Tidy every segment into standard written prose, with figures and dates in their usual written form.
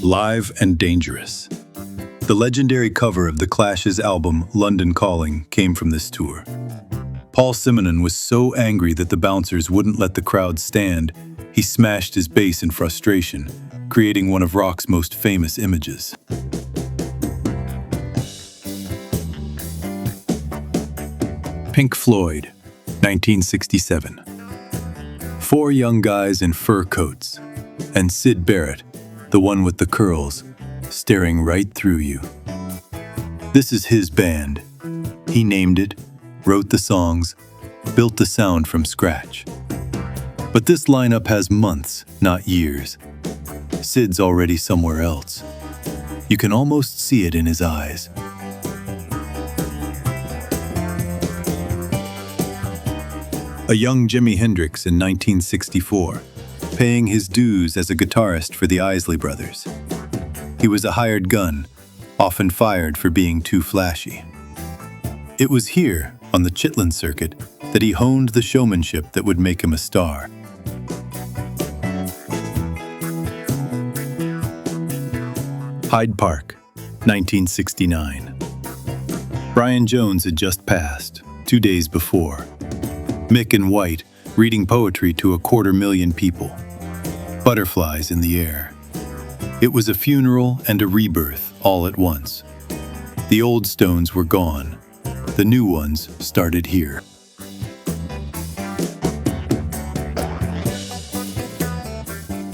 Live and Dangerous. The legendary cover of The Clash's album London Calling came from this tour. Paul Simonon was so angry that the bouncers wouldn't let the crowd stand, he smashed his bass in frustration, creating one of rock's most famous images. Pink Floyd, 1967. Four young guys in fur coats, and Syd Barrett, the one with the curls, staring right through you. This is his band. He named it, wrote the songs, built the sound from scratch. But this lineup has months, not years. Syd's already somewhere else. You can almost see it in his eyes. A young Jimi Hendrix in 1964, paying his dues as a guitarist for the Isley brothers. He was a hired gun, often fired for being too flashy. It was here, on the Chitlin circuit, that he honed the showmanship that would make him a star. Hyde Park, 1969. Brian Jones had just passed, 2 days before. Mick in white, reading poetry to 250,000 people. Butterflies in the air. It was a funeral and a rebirth all at once. The old Stones were gone. The new ones started here.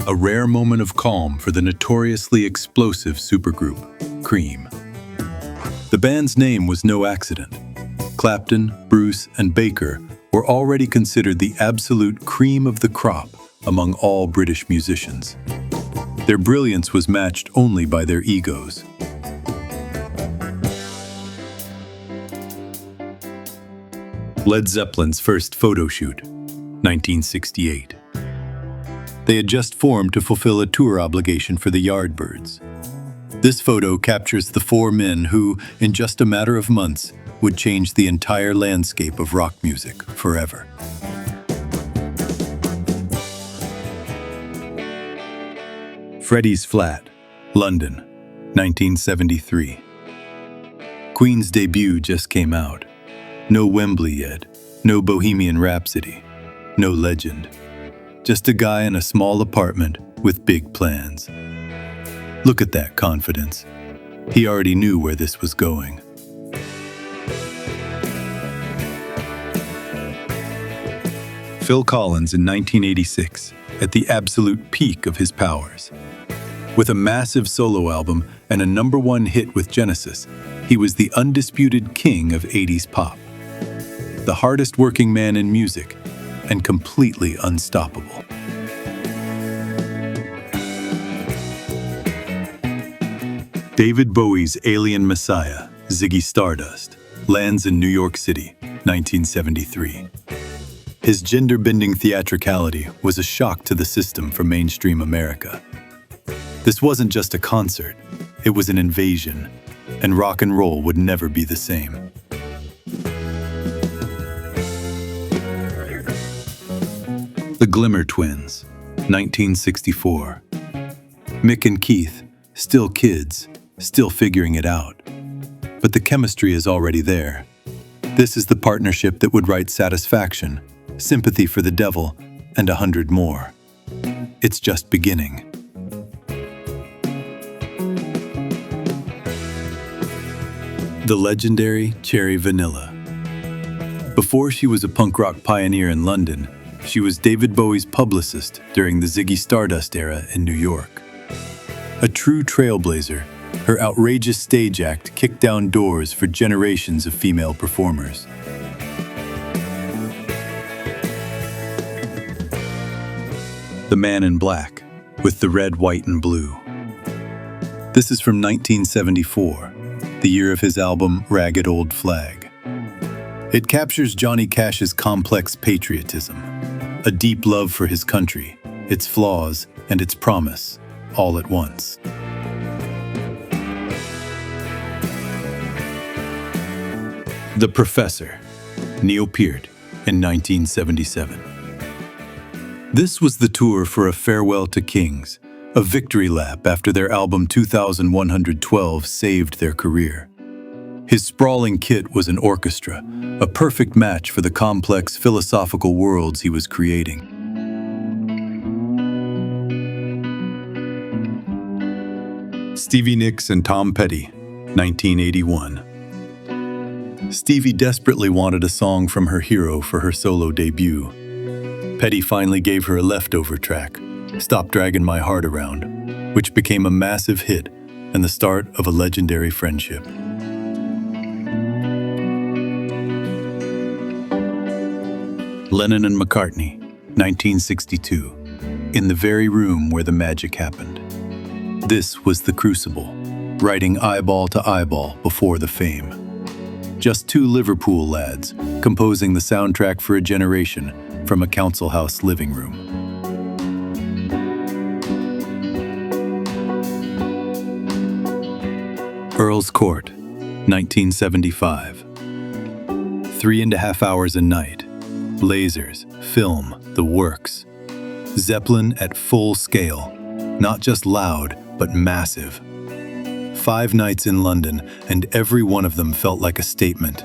A rare moment of calm for the notoriously explosive supergroup, Cream. The band's name was no accident. Clapton, Bruce, and Baker were already considered the absolute cream of the crop among all British musicians. Their brilliance was matched only by their egos. Led Zeppelin's first Photoshoot, 1968. They had just formed to fulfill a tour obligation for the Yardbirds. This photo captures the four men who, in just a matter of months, would change the entire landscape of rock music forever. Freddie's Flat, London, 1973. Queen's debut just came out. No Wembley yet, no Bohemian Rhapsody, no legend. Just a guy in a small apartment with big plans. Look at that confidence. He already knew where this was going. Phil Collins in 1986, at the absolute peak of his powers. With a massive solo album and a #1 hit with Genesis, he was the undisputed king of 80s pop. The hardest working man in music, and completely unstoppable. David Bowie's Alien Messiah, Ziggy Stardust, lands in New York City, 1973. His gender-bending theatricality was a shock to the system for mainstream America. This wasn't just a concert, it was an invasion, and rock and roll would never be the same. The Glimmer Twins, 1964. Mick and Keith, still kids, still figuring it out. But the chemistry is already there. This is the partnership that would write Satisfaction, Sympathy for the Devil, and 100 more. It's just beginning. The legendary Cherry Vanilla. Before she was a punk rock pioneer in London, she was David Bowie's publicist during the Ziggy Stardust era in New York. A true trailblazer, her outrageous stage act kicked down doors for generations of female performers. The Man in Black, with the red, white, and blue. This is from 1974, the year of his album Ragged Old Flag. It captures Johnny Cash's complex patriotism, a deep love for his country, its flaws, and its promise, all at once. The Professor, Neil Peart, in 1977. This was the tour for A Farewell to Kings, A victory lap after their album 2112 saved their career. His sprawling kit was an orchestra, a perfect match for the complex philosophical worlds he was creating. Stevie Nicks and Tom Petty, 1981. Stevie desperately wanted a song from her hero for her solo debut. Petty finally gave her a leftover track, Stop Dragging My Heart Around, which became a massive hit and the start of a legendary friendship. Lennon and McCartney, 1962, in the very room where the magic happened. This was the crucible, writing eyeball to eyeball before the fame. Just two Liverpool lads composing the soundtrack for a generation from a council house living room. Earls Court, 1975. 3.5 hours a night. Lasers, film, the works. Zeppelin at full scale, not just loud, but massive. 5 nights in London, and every one of them felt like a statement.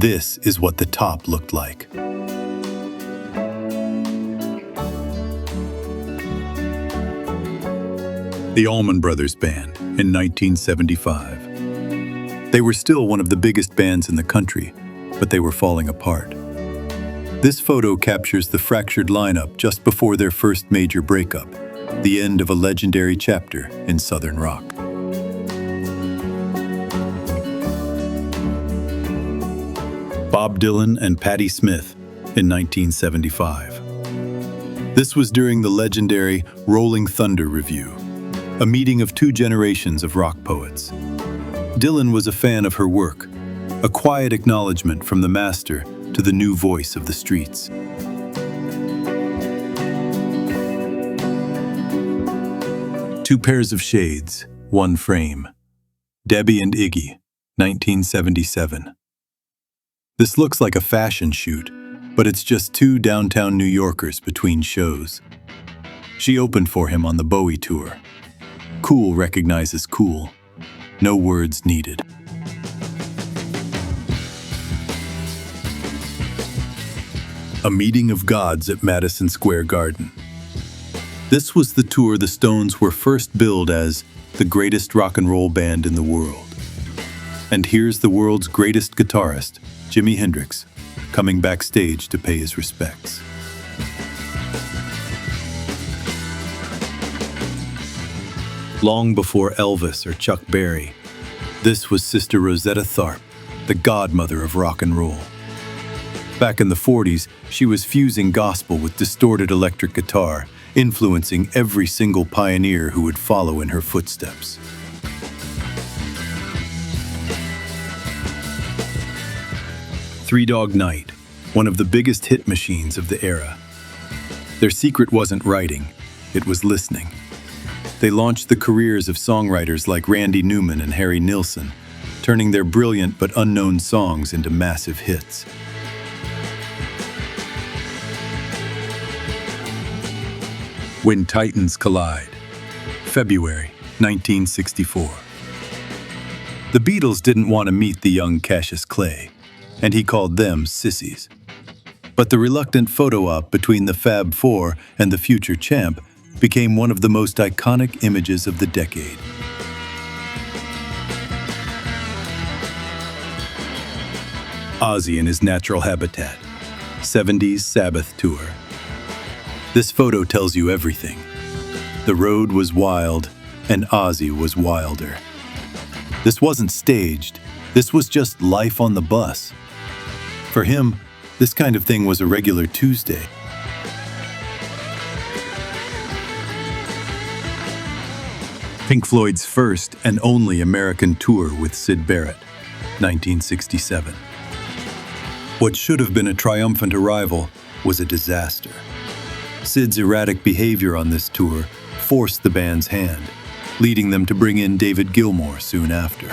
This is what the top looked like. The Allman Brothers Band in 1975. They were still one of the biggest bands in the country, but they were falling apart. This photo captures the fractured lineup just before their first major breakup, the end of a legendary chapter in Southern rock. Bob Dylan and Patti Smith in 1975. This was during the legendary Rolling Thunder Review, a meeting of 2 generations of rock poets. Dylan was a fan of her work, a quiet acknowledgement from the master to the new voice of the streets. Two pairs of shades, one frame. Debbie and Iggy, 1977. This looks like a fashion shoot, but it's just 2 downtown New Yorkers between shows. She opened for him on the Bowie tour. Cool recognizes cool. No words needed. A meeting of gods at Madison Square Garden. This was the tour the Stones were first billed as the greatest rock and roll band in the world. And here's the world's greatest guitarist, Jimi Hendrix, coming backstage to pay his respects. Long before Elvis or Chuck Berry, this was Sister Rosetta Tharpe, the godmother of rock and roll. Back in the 40s, she was fusing gospel with distorted electric guitar, influencing every single pioneer who would follow in her footsteps. Three Dog Night, one of the biggest hit machines of the era. Their secret wasn't writing, it was listening. They launched the careers of songwriters like Randy Newman and Harry Nilsson, turning their brilliant but unknown songs into massive hits. When Titans Collide, February 1964. The Beatles didn't want to meet the young Cassius Clay, and he called them sissies. But the reluctant photo op between the Fab Four and the future champ became one of the most iconic images of the decade. Ozzy in his natural habitat, 70s Sabbath tour. This photo tells you everything. The road was wild, and Ozzy was wilder. This wasn't staged, this was just life on the bus. For him, this kind of thing was a regular Tuesday. Pink Floyd's first and only American tour with Syd Barrett, 1967. What should have been a triumphant arrival was a disaster. Syd's erratic behavior on this tour forced the band's hand, leading them to bring in David Gilmour soon after.